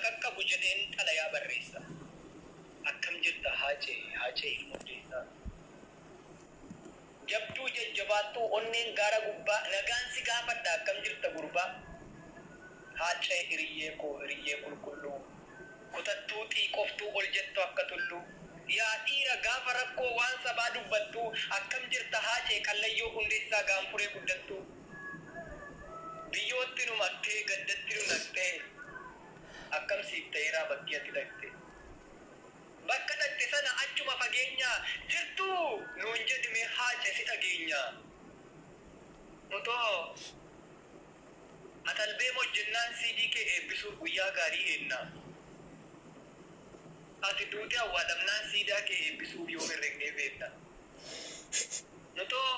nakakkabu jedheen xalayaa barreessa. Akkam jirta haacee ilmooddeessa. Jabduu jajjabaattuu onneen gaara gubbaa nagaan si gaafadha akkam jirta gurbaa. Haacee hiriyyee koo hiriyyee qulqulluu. Kutattuu xiiqoftuu ol jettu akka tulluu. Yaa dhiira gaafa rakkoo waan sabaa dubbattuu akkam jirta haacee qallayyoo hundeessaa gaanfuree guddattuu. Biyyootti nu maktee gaddatti nu naqxee akkam siif ta'eeraa bakki ati dhaqxe. Bakka dhaqxe sana achuma fageenyaa jirtuu nuun jedhime haacee si dhageenya. Otoo atalbee mojjennaan siidii kee eebbisuuf guyyaa gaarii eenna. Ati duute awwaadamnaan siidaa kee eebbisuuf yoo herregnee beekta. Otoo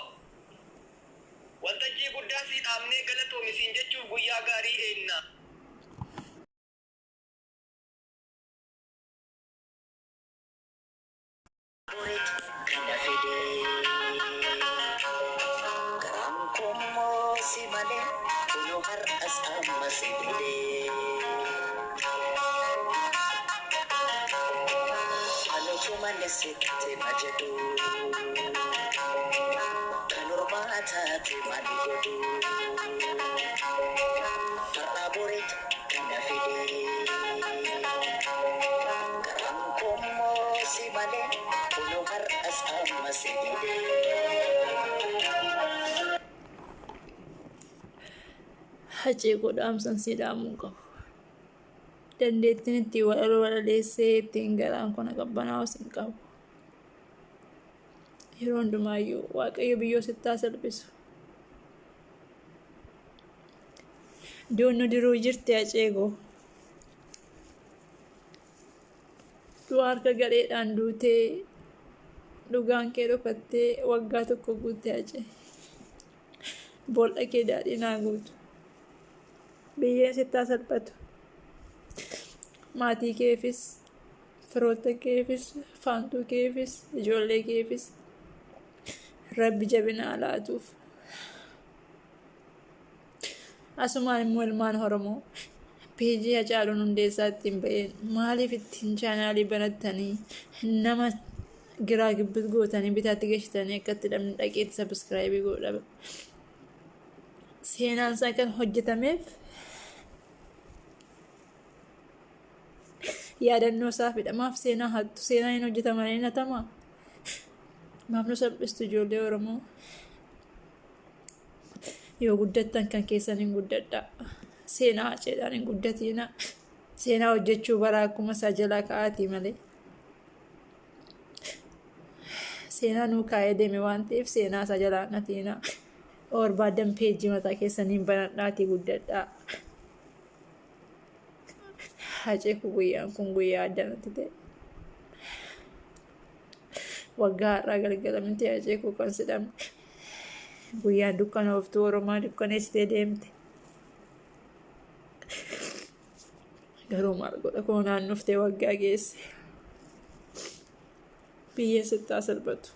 waltajjii guddaa sii dhaabnee galatoomisiin jechuun guyyaa gaarii eenna. Aceeko dhaamsan si dhaamuu qabu. Dandeettiin ittiin walaleessee ittiin garaan kun qabbanaa'us hin qabu. Yeroo hundumaayyuu Waaqayyo biyyoo sittaa salphisu. Doonno diruu jirti Aceeko. Du'a harka galeedhaan duutee dhugaankee dhokattee waggaa tokko guutte Acee. Boolla kee daadhii naa guutu. Biyyeen sittaa salphatu. Maatii keefis, firoota keefis, faantuu keefis, ijoollee keefis Rabbi jabinaa laatuuf. Asumaan immoo ilmaan Oromoo peejii Hacaaluun Hundeessaa ittiin ba'een maaliif ittiin chaanaalii banattanii nama giraa gibbit gootanii bitaatti geessitanii akkatti dhabni dhaqeetti sabiskiraayibii godha. Seenaan isaa kan hojjetameef yaadannoo isaa fidhamaaf seenaa hattu seenaa hin hojjetamanii natamaa. Maaf nu salphistu ijoollee Oromoo. Yoo guddattan kan keessan hin guddadhaa. Seenaa Aceedhaan hin guddatiina. Seenaa hojjechuu baraa akkuma isaa jalaa ka'aatii malee. Seenaa nuu kaa'ee deeme waan ta'eef seenaa isaa jalaa natiina. Barbaadan peejii mataa keessaniin banadhaatii guddadhaa. Aceeko guyyaan kun guyyaa addanatti ta'e. Waggaa har'aa galgala miti Aceeko kan sidhamne. Guyyaan dukkanooftuu Oromaa dukkaneessitee deemte. Garuu maal godha koo naannoftee waggaa geesse. Biyyeen sittaa salphatu.